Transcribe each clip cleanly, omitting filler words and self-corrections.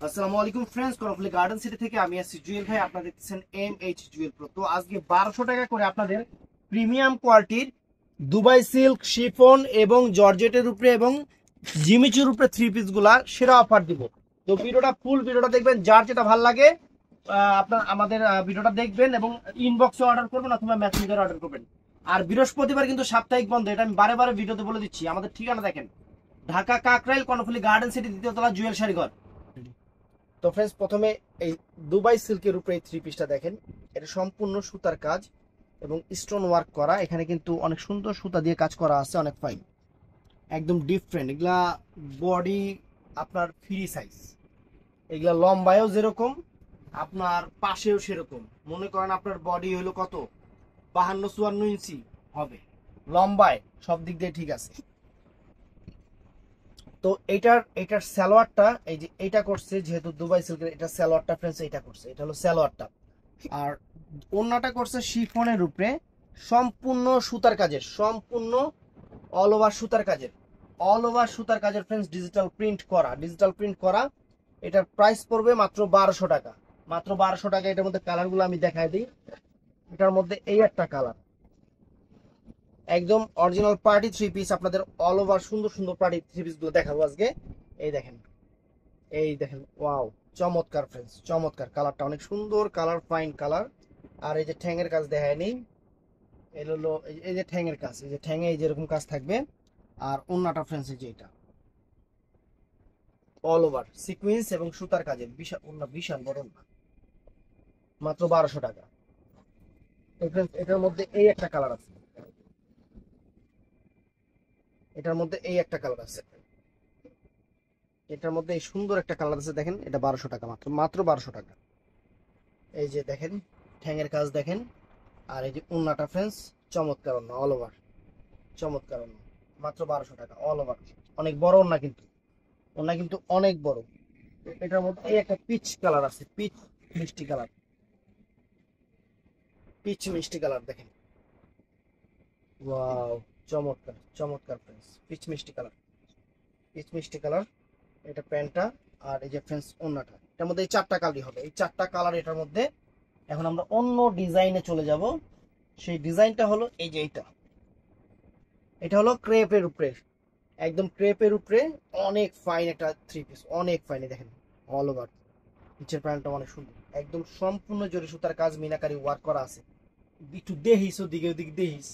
আসসালামু আলাইকুম friends, কর্নফ্লি garden city থেকে আমি আছি জুয়েল ভাই। আপনারা দেখতেছেন MH জুয়েল প্রো। তো আজকে 1200 টাকা করে আপনাদের প্রিমিয়াম কোয়ালিটির দুবাই সিল্ক, শিফন এবং জর্জেটের উপরে এবং জিমিচুর উপরে থ্রি পিস গুলা সেরা অফার দিব। তো ভিডিওটা দেখবেন, যার যেটা ভালো লাগে আপনার আমাদের ভিডিওটা দেখবেন এবং ইনবক্সে অর্ডার করবেন অথবা মেসেঞ্জারে অর্ডার করবেন। আর বৃহস্পতিবার কিন্তু সাপ্তাহিক বন্ধ, এটা আমি বারে বারে ভিডিওতে বলে দিচ্ছি। আমাদের ঠিকানা দেখেন, ঢাকা কাকরাইল, কর্নফ্লি গার্ডেন সিটি, দ্বিতীয় তলা, জুয়েল শাড়িঘর। তো ফ্রেন্ডস, প্রথমে এই দুবাই সিল্কের উপরে এই থ্রি পিসটা দেখেন। এটা সম্পূর্ণ সুতার কাজ এবং স্টোন ওয়ার্ক করা। এখানে কিন্তু অনেক সুন্দর সুতা দিয়ে কাজ করা আছে, অনেক ফাইন, একদম ডিফারেন্ট। এগুলা বডি আপনার ফ্রি সাইজ, এগুলা লম্বায়ও যেরকম আপনার পাশেও সেরকম। মনে করেন আপনার বডি হলো কত, 52-54 ইঞ্চি হবে লম্বায়, সব দিক দিয়ে ঠিক আছে। তো এটার সালোয়ারটা এই যে এটা করছে, যেহেতু দুবাই সিল্কের, এটা সালোয়ারটা ফ্রেন্ডস এটা করছে, এটা হলো সালোয়ারটা। আর ওড়নাটা করছে শিফনের উপরে, সম্পূর্ণ সুতার কাজের, সম্পূর্ণ অল ওভার সুতার কাজের, অল ওভার সুতার কাজের ফ্রেন্ডস, ডিজিটাল প্রিন্ট করা। এটার প্রাইস পড়বে মাত্র 1200 টাকা, মাত্র 1200 টাকা। এটার মধ্যে কালারগুলো আমি দেখাই দিই। এটার মধ্যে এই একটা কালার, একদম অরিজিনাল পার্টি থ্রি পিস। আপনাদের অল ওভার সুন্দর সুন্দর পার্টি থ্রি পিস গুলো দেখাবো আজকে। এই দেখেন, এই দেখেন, ওয়াও, চমৎকার ফ্রেন্ডস, চমৎকার। কালারটা অনেক সুন্দর কালার, ফাইন কালার। আর এই যে ঠ্যাঙের কাজ দেখায় নেই, এর হলো এই যে ঠ্যাঙের কাজ, এই যে ঠ্যাঙে এই যেরকম কাজ থাকবে। আর ওন্নাটা ফ্রেন্ডস এই যে এটা অল ওভার সিকোয়েন্স এবং সুতার কাজের, বিশাল ওন্না, বিশাল বড় ওন্না, মাত্র 1200 টাকা। তো ফ্রেন্ডস, এটার মধ্যে এই একটা কালার আছে, এটার মধ্যে এই একটা কালার আছে, এটার মধ্যে এই সুন্দর একটা কালার আছে, দেখেন। এটা 1200 টাকা, মাত্র মাত্র 1200 টাকা। এই যে দেখেন, ঠ্যাঙের কাজ দেখেন। আর এই যে ওন্নাটা ফ্রেন্ডস, চমৎকার ওন্না, অল ওভার চমৎকার ওন্না, মাত্র 1200 টাকা, অল ওভার। অনেক বড় ওন্না কিন্তু, ওন্না কিন্তু অনেক বড়। এটার মধ্যে এই একটা পিচ কালার আছে, পিচ মিষ্টি কালার, পিচ মিষ্টি কালার দেখেন, ওয়াও, চমৎকার চমৎকার ফ্রেন্ডস, পিচ মিষ্টি কালার, পিচ মিষ্টি কালার। এটা প্যান্টটা। আর এই যে ফ্রেন্ডস ওন্নাটা, এটার মধ্যে এই চারটা কালারই হবে, এই চারটা কালার এটার মধ্যে। এখন আমরা অন্য ডিজাইনে চলে যাব। সেই ডিজাইনটা হলো এই যে এইটা, এটা হলো ক্রেপের উপরে, একদম ক্রেপের উপরে, অনেক ফাইন একটা থ্রি পিস, অনেক ফাইন। দেখেন অল ওভার নিচের প্যান্টটা অনেক সুন্দর, একদম সম্পূর্ণ জরি সুতার কাজ, মিনাকারি ওয়ার্ক করা আছে। একটু দেখিস, ওদিকে ওদিকে দেখিস।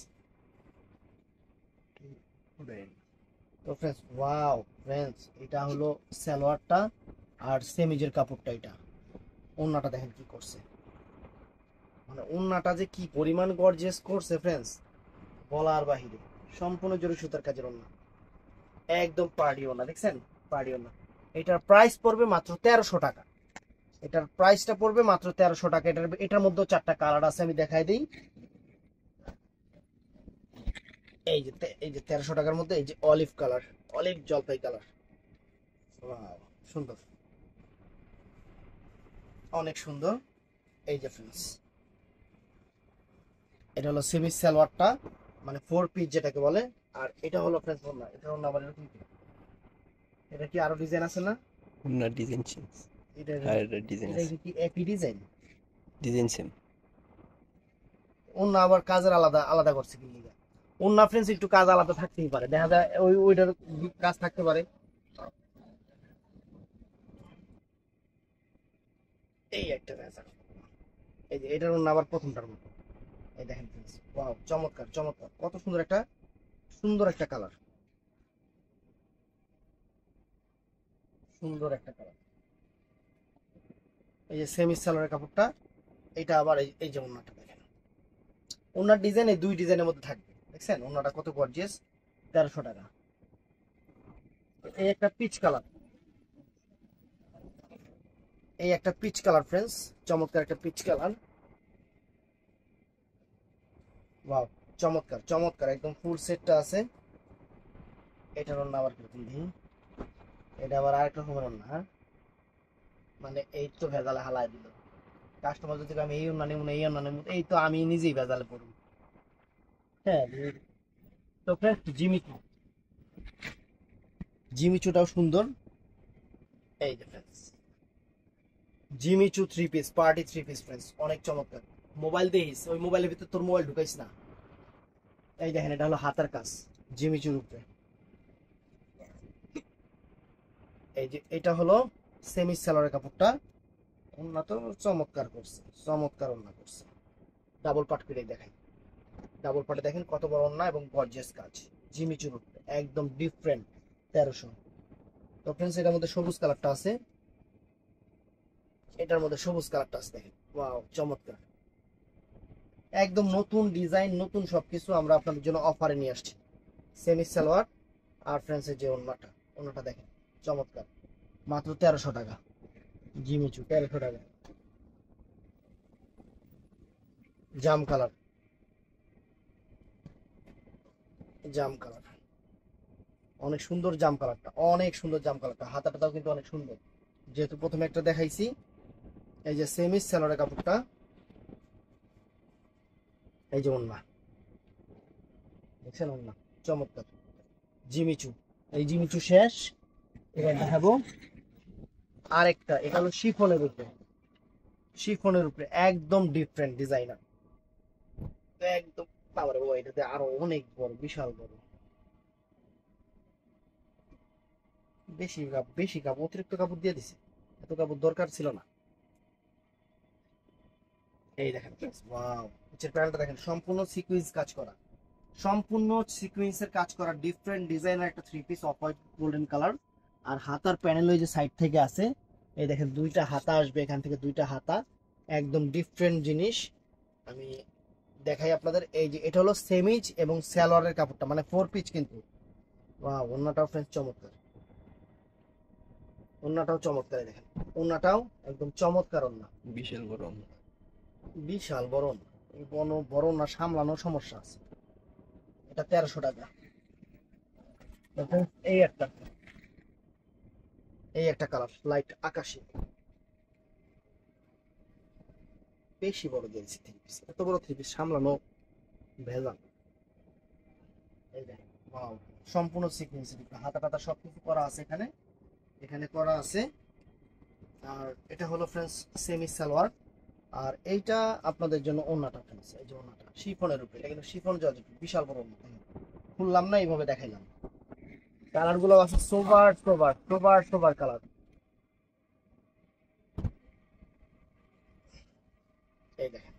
তো ফ্রেন্ডস, ওয়াও ফ্রেন্ডস, এটা হলো সালোয়ারটা আর সেমিজের কাপড়টা। এটা ওন্নাটা দেখেন কি করছে, মানে ওন্নাটা যে কি পরিমাণ গর্জিয়াস করছে ফ্রেন্ডস, বলার বাহিরে। সম্পূর্ণ জরি সুতার কাজের ওন্না, একদম পার্টি ওন্না, দেখছেন, পার্টি ওন্না। এটার প্রাইস পড়বে মাত্র 1300 টাকা, এটার প্রাইসটা পড়বে মাত্র 1300 টাকা। এটার মধ্যে চারটা কালার আছে, আমি দেখাই দিই। এই যে 1300 টাকার মধ্যে এই যে অলিভ কালার, অলিভ জলপাই কালার, ওয়াও, সুন্দর, অনেক সুন্দর। এই যে ফ্রেন্ডস, এটা হলো সেমি সালোয়ারটা, মানে ফোর পিস যেটাকে বলে। আর এটা হলো ফ্রেন্ডস ওন্না, এটা ওন্না আবার এরকম কি, এটা কি আরো ডিজাইন আছে না? না, ডিজাইন চেঞ্জ। এটা আর ডিজাইন এটা আছে, কি একই ডিজাইন? Design same. ওন্না আবার কাজের আলাদা আলাদা করছে কি লিগা? ওন্না ফ্রেন্ডস একটু কাজ আলাদা থাকতেই পারে, দেখা যায় ওইটার কাজ থাকতে পারে। এই একটা ভেজাল। এই যে এটার ওন্না আবার প্রথমটার মতো। এই দেখেন ফ্রেন্ডস, ওয়াও, চমৎকার চমৎকার, কত সুন্দর একটা, সুন্দর একটা কালার, সুন্দর একটা কালার। এই যে সেমি সালোয়ারের কাপড়টা, এটা আবার এই যে ওন্নাটা দেখেন, ওন্নার ডিজাইন এই দুই ডিজাইনের মধ্যে থাকবে, দেখছেন ওন্নাটা কত গর্জিয়াস। 1300 টাকা। এই একটা পিচ কালার, এই একটা পিচ কালার ফ্রেন্ডস, চমৎকার একটা পিচ কালার, ওয়াও, চমৎকার চমৎকার, একদম ফুল সেটটা আছে। এটার ওন্না আবার কিরকম দিই, এটা আবার আরেক রকমের ওন্না, হ্যাঁ, মানে এই তো ভেজালে হালায় দিল কাস্টমার। যদি আমি এই ওন্না নেব না, এই ওন্না নেব, এই তো আমি নিজেই ভেজালে পড়ব। হ্যাঁ। তো ফ্রেন্ডস, জিমিচুটাও সুন্দর। এই যে friends, Jimmy Choo three piece, party three piece friends, অনেক চমৎকার। মোবাইল দেখিস, ওই মোবাইলের ভিতর তোর মোবাইল ঢুকাইস না। এই দেখেন এটা হলো হাতার কাজ জিমিচুর উপরে। এই যে এটা হলো সেমি সালোয়ারের কাপড়টা। ওন্না তো চমৎকার করছে, চমৎকার ওন্না করছে। ডাবল পাট করে দেখাই, ডাবল পাটে দেখেন কত বড় ওন্না এবং গর্জিয়াস কাজ জিমিচুর উপরে, একদম ডিফারেন্ট। 1300। তো ফ্রেন্ডস এটার মধ্যে সবুজ কালারটা আছে, এটার মধ্যে সবুজ কালারটা আছে, দেখেন ওয়াও চমৎকার। একদম নতুন ডিজাইন, নতুন সবকিছু আমরা আপনাদের জন্য অফারে নিয়ে আসছি। সেমি সালোয়ার আর ফ্রেন্ডসের যে ওন্নাটা, ওন্নাটা দেখেন চমৎকার, মাত্র 1300 টাকা। জিমিচু 1300 টাকা। জাম কালার, জাম কালার অনেক সুন্দর, জাম কালারটা অনেক সুন্দর, জাম কালারটা হাতাটাও কিন্তু অনেক সুন্দর। যেহেতু প্রথমে একটা দেখাইছি, এই যে সেমি সালোয়ারের কাপড়টা, এই যে ওন্না দেখছেন, ওন্না চমৎকার জিমিচু। এই জিমিচু শেষ, এবার দেখাবো আরেকটা। এটা হলো শিফনের উপরে, শিফনের উপরে একদম ডিফারেন্ট ডিজাইনার, একদম বাবারে বাবা, এটাতে আরো অনেক বড়, বিশাল বড়। বেশি কাপ, বেশি কাপ, অতিরিক্ত কাপড় দিয়ে দিছে, এত কাপড় দরকার ছিল না। এই দেখেন ওয়াও, নিচের প্যান্টটা দেখেন সম্পূর্ণ সিকুয়েন্স কাজ করা, সম্পূর্ণ সিকুয়েন্সের কাজ করা ডিফারেন্ট ডিজাইনের একটা three piece off white golden colour. আর হাতার প্যানেল ওই যে সাইড থেকে আছে, এই দেখেন দুইটা হাতা আসবে এখান থেকে, দুইটা হাতা, একদম ডিফারেন্ট জিনিস। আমি দেখাই আপনাদের, এই যে এটা হলো সেমিজ এবং সালোয়ারের কাপড়টা, মানে 4 পিস কিন্তু। ওয়াও, ওন্নাটাও ফ্রেন্ডস চমৎকার, ওন্নাটাও চমৎকার, এই দেখেন ওন্নাটাও একদম চমৎকার ওন্না, বিশাল বড় ওন্না। বিশাল বড় ওন্না। এই বড় বড় ওন্না সামলানোর সমস্যা আছে। এটা 1300 টাকা। এই একটা, এই একটা কালার লাইট আকাশি, বেশি বড় দিয়েছি থ্রি পিস, এত বড় থ্রি পিস সামলানো ভেজাল। এই দেখেন ওয়াও, সম্পূর্ণ সিকোয়েন্স, হাতা টাতা সবকিছু করা আছে এখানে, এখানে করা আছে। আর এটা হলো ফ্রেন্ডস সেমি সালোয়ার। আর এইটা আপনাদের জন্য ওন্নাটা ফ্রেন্ডস, এই যে ওন্নাটা শিফনের উপরে, এটা কিন্তু শিফন জর্জেট, বিশাল বড় ওন্না। খুললাম না, এইভাবে দেখাইলাম। কালার গুলো আছে সোবার সোবার সোবার সোবার কালার। এই দেখেন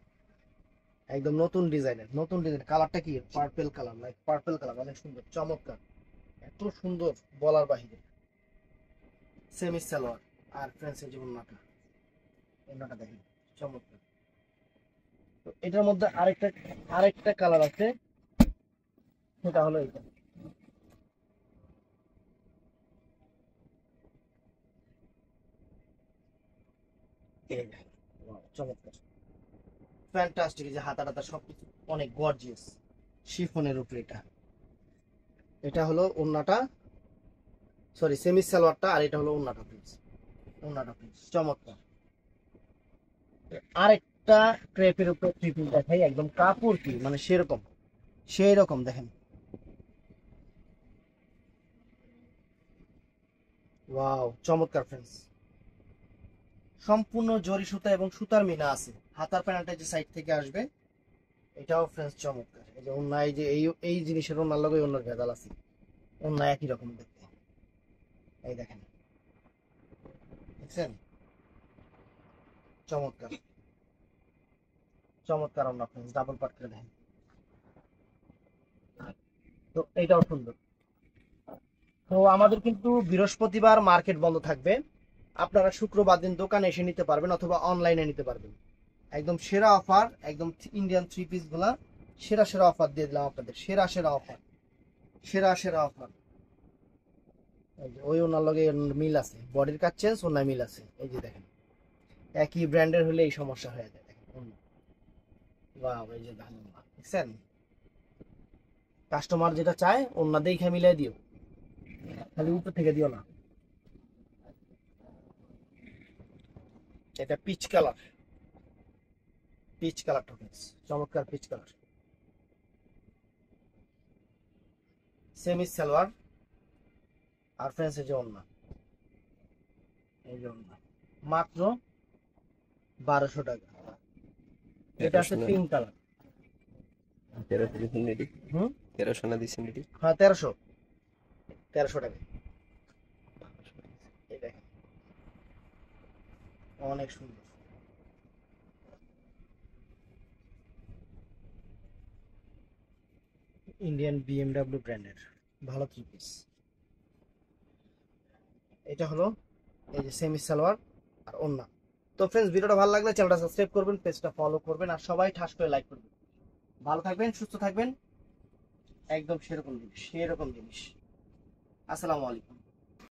একদম নতুন ডিজাইনের, নতুন ডিজাইন। কালারটা কি purple colour, like purple colour, অনেক সুন্দর চমৎকার, এত সুন্দর বলার বাহিরে। সেমি সালোয়ার আর ফ্রেন্সের যে ওন্নাটা, ওন্নাটা দেখেন চমৎকার। তো এটার মধ্যে আরেকটা, আরেকটা কালার আছে, সেটা হলো এটা। এই দেখেন, wow, চমৎকার ফ্যান্টাস্টিক। যে হাতা টাতা সবকিছু অনেক গর্জিয়াস, শিফনের উপরে এটা। এটা হলো ওন্নাটা, সরি সেমি সালোয়ারটা, আর এটা হলো ওন্নাটা প্লিজ, ওন্নাটা প্লিজ চমৎকার। আরেকটা ক্রেপের উপরে থ্রি পিস দেখাই, একদম কাপড় কি মানে সেরকম, সেই রকম দেখেন ওয়াও চমৎকার ফ্রেন্ডস। সম্পূর্ণ জরি সুতা এবং সুতার মিনা আছে, হাতার প্যানেলটা যে সাইড থেকে আসবে, এটাও ফ্রেন্ডস চমৎকার। এই যে ওন্না, এই যে এই এই জিনিসের ওন্নার লগে অন্য ভেজাল আছে, ওন্না একই রকম দেখতে। এই দেখেন, দেখছেন চমৎকার, চমৎকার ওন্না ফ্রেন্ডস, ডাবল পাট করে দেখেন। তো এইটাও সুন্দর। তো আমাদের কিন্তু বৃহস্পতিবার মার্কেট বন্ধ থাকবে, আপনারা শুক্রবার দিন দোকানে এসে নিতে পারবেন অথবা অনলাইনে নিতে পারবেন। একদম সেরা অফার, একদম ইন্ডিয়ান থ্রি পিস গুলা সেরা সেরা অফার দিয়ে দিলাম আপনাদের, সেরা সেরা অফার, সেরা সেরা অফার। ওই ওনার লগে মিল আছে, বডির কাজ চেঞ্জ, ওনার মিল আছে। এই যে দেখেন একই ব্র্যান্ডের হলে এই সমস্যা হয়ে যায়, দেখেন বাহ, এই যে দেখছেন, কাস্টমার যেটা চায় ওনা দেখে মিলাই দিও, খালি উপর থেকে দিও না। এটা পিচ কালার, পিচ কালারটা চমৎকার, পিচ কালার। সেমি সালোয়ার আর ফ্রেন্সের যে ওন্না, এই যে ওন্না মাত্র 1200 টাকা। এটা আছে পিঙ্ক কালার। 1300 দিছেন রেডি। হুম 1300 না দিছেন রেডি। হ্যাঁ 1300 টাকা। এই দেখেন অনেক সুন্দর। ইন্ডিয়ান বিএমডব্লিউ ব্র্যান্ডের ভালো থ্রি পিস। এটা হলো এই যে সেমি সালোয়ার আর ওন্না। তো ফ্রেন্ডস, ভিডিওটা ভালো লাগলে চ্যানেলটা সাবস্ক্রাইব করবেন, পেজটা ফলো করবেন, আর সবাই ঠাস করে লাইক করবেন। ভালো থাকবেন, সুস্থ থাকবেন, একদম সেরকম জিনিস। আসসালামু আলাইকুম।